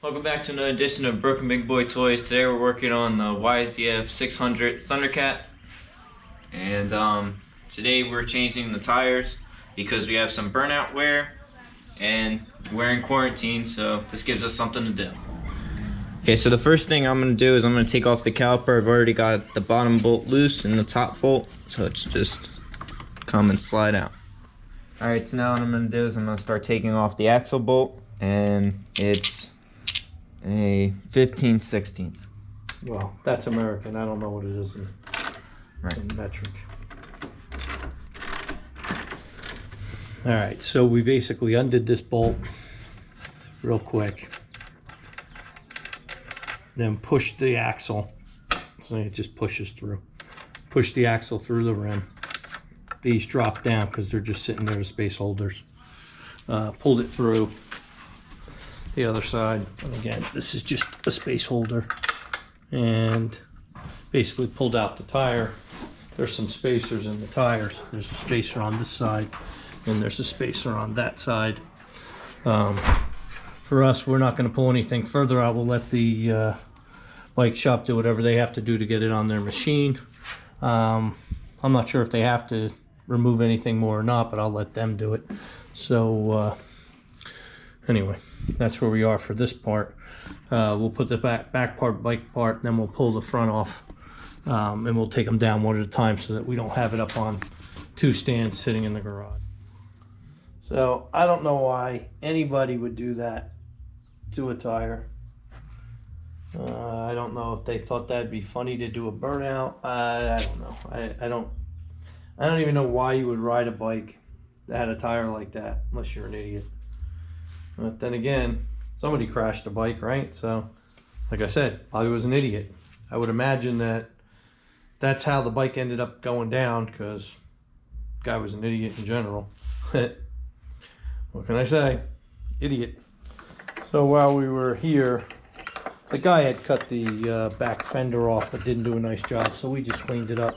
Welcome back to another edition of Broken Big Boy Toys. Today we're working on the yzf600 Thundercat, and today we're changing the tires because we have some burnout wear and we're in quarantine, so this gives us something to do. Okay, so the first thing I'm going to do is I'm going to take off the caliper. I've already got the bottom bolt loose and the top bolt, so it's just come and slide out. Alright, so now what I'm going to do is I'm going to start taking off the axle bolt, and it's a 15/16. Well, that's American. I don't know what it is in metric. All right, so we basically undid this bolt real quick, then pushed the axle, so it just pushes through. Push the axle through the rim. These drop down because they're just sitting there as space holders. Pulled it through the other side, and again, this is just a space holder, and basically pulled out the tire. There's some spacers in the tires. There's a spacer on this side, and there's a spacer on that side. For us, we're not going to pull anything further out. We'll let the bike shop do whatever they have to do to get it on their machine. I'm not sure if they have to remove anything more or not, but I'll let them do it. So anyway, that's where we are for this part. We'll put the back part, bike part, and then we'll pull the front off, and we'll take them down one at a time so that we don't have it up on two stands sitting in the garage. So I don't know why anybody would do that to a tire. I don't know if they thought that'd be funny to do a burnout. I don't know. I don't even know why you would ride a bike that had a tire like that, unless you're an idiot. But then again, somebody crashed a bike, right? So, like I said, probably was an idiot. I would imagine that that's how the bike ended up going down, because the guy was an idiot in general. What can I say? Idiot. So while we were here, the guy had cut the back fender off, but didn't do a nice job, so we just cleaned it up.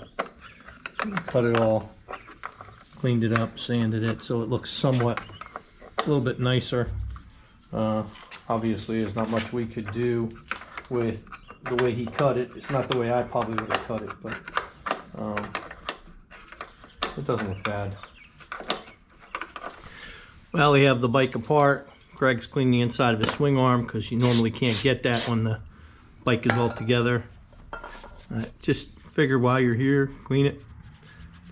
Cut it all, cleaned it up, sanded it, so it looks somewhat a little bit nicer. Obviously there's not much we could do with the way he cut it. It's not the way I probably would have cut it, but it doesn't look bad. Well, we have the bike apart. Greg's cleaned the inside of his swing arm because you normally can't get that when the bike is all together. Just figure while you're here, clean it.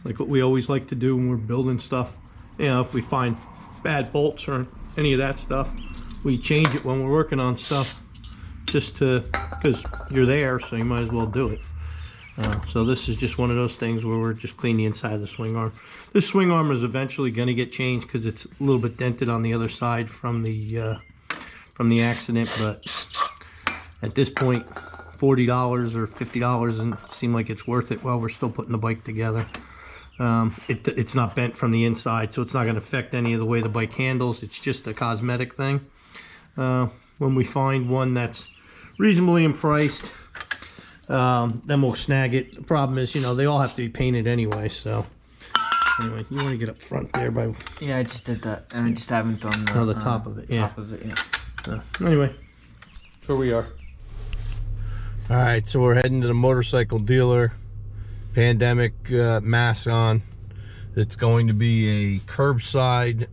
Like what we always like to do when we're building stuff. You know, if we find bad bolts or any of that stuff, we change it when we're working on stuff, just because you're there, so you might as well do it. So this is just one of those things where we're just cleaning the inside of the swing arm. This swing arm is eventually going to get changed because it's a little bit dented on the other side from the accident, but at this point, $40 or $50 doesn't seem like it's worth it while we're still putting the bike together. It's not bent from the inside, so it's not going to affect any of the way the bike handles. It's just a cosmetic thing. When we find one that's reasonably priced, then we'll snag it. The problem is, you know, they all have to be painted anyway, so anyway, you want to get up front there by... Yeah, I just did that, and I just haven't done the top of it. Yeah. Top of it, yeah. Anyway, here we are. All right, so we're heading to the motorcycle dealer. Pandemic mask on. It's going to be a curbside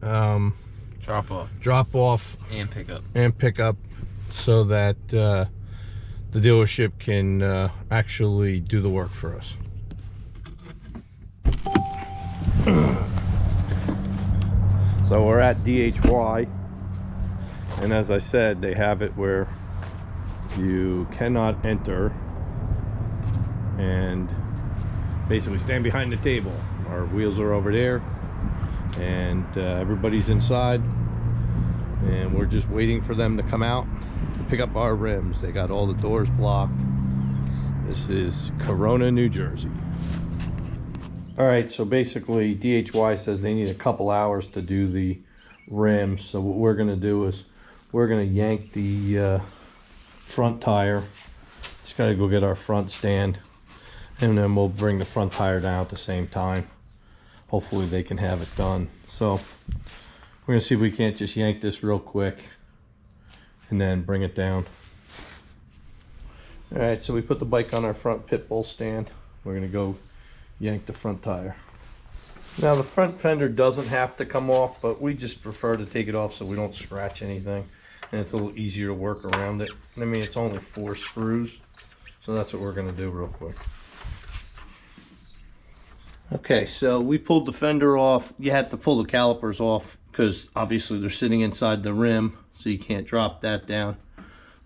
drop off and pickup so that the dealership can actually do the work for us. So we're at DHY, and as I said, they have it where you cannot enter and basically stand behind the table. Our wheels are over there, and everybody's inside, and we're just waiting for them to come out to pick up our rims. They got all the doors blocked. This is Corona, New Jersey. All right, so basically DHY says they need a couple hours to do the rims. So what we're gonna do is we're gonna yank the front tire. Just gotta go get our front stand, and then we'll bring the front tire down at the same time. Hopefully they can have it done. So we're gonna see if we can't just yank this real quick and then bring it down. All right, so we put the bike on our front pit bull stand. We're gonna go yank the front tire. Now the front fender doesn't have to come off, but we just prefer to take it off so we don't scratch anything, and it's a little easier to work around it. I mean, it's only 4 screws, so that's what we're gonna do real quick. Okay, so we pulled the fender off. You have to pull the calipers off because obviously they're sitting inside the rim, so you can't drop that down.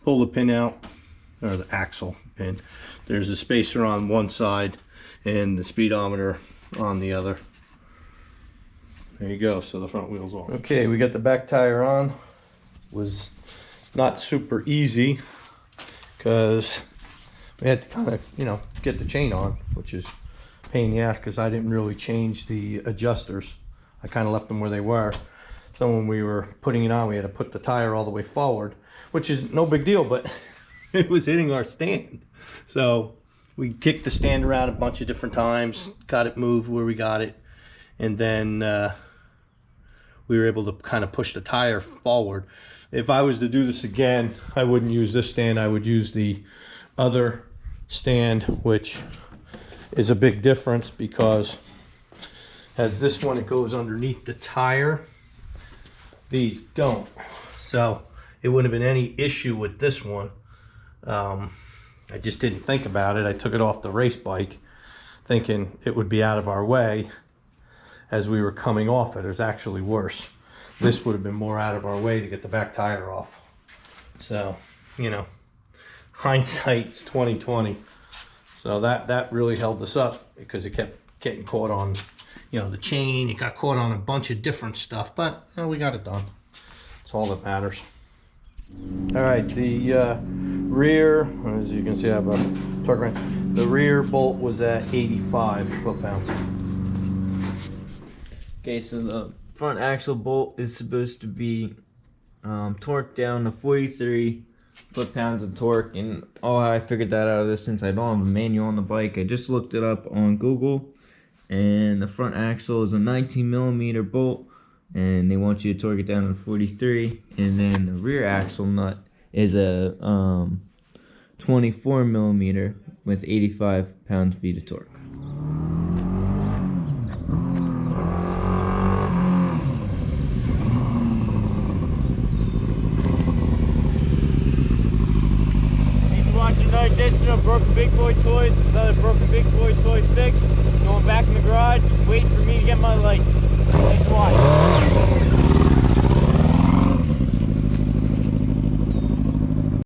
Pull the pin out, or the axle pin. There's a spacer on one side and the speedometer on the other. There you go, so the front wheel's off. Okay, we got the back tire on. Was not super easy because we had to kind of, you know, get the chain on, which is a pain in the ass because I didn't really change the adjusters. I kind of left them where they were. So when we were putting it on, we had to put the tire all the way forward, which is no big deal, but it was hitting our stand. So we kicked the stand around a bunch of different times, got it moved where we got it, and then we were able to kind of push the tire forward. If I was to do this again, I wouldn't use this stand. I would use the other stand, which is a big difference because as this one, it goes underneath the tire. These don't. So it wouldn't have been any issue with this one. I just didn't think about it. I took it off the race bike thinking it would be out of our way. As we were coming off it, it was actually worse. This would have been more out of our way to get the back tire off. So, you know, hindsight's 2020. So that really held us up because it kept getting caught on, you know, the chain. It got caught on a bunch of different stuff, but you know, we got it done. That's all that matters. All right, the rear, as you can see, I have a torque wrench. The rear bolt was at 85 foot-pounds. Okay, so the front axle bolt is supposed to be torqued down to 43 foot-pounds of torque, and I figured that out of this since I don't have a manual on the bike. I just looked it up on Google, and the front axle is a 19mm bolt, and they want you to torque it down to 43, and then the rear axle nut is a 24mm with 85 pounds-feet of torque. Another edition of Broken Big Boy Toys, another Broken Big Boy Toy fix. Going back in the garage, waiting for me to get my license. Thanks for watching.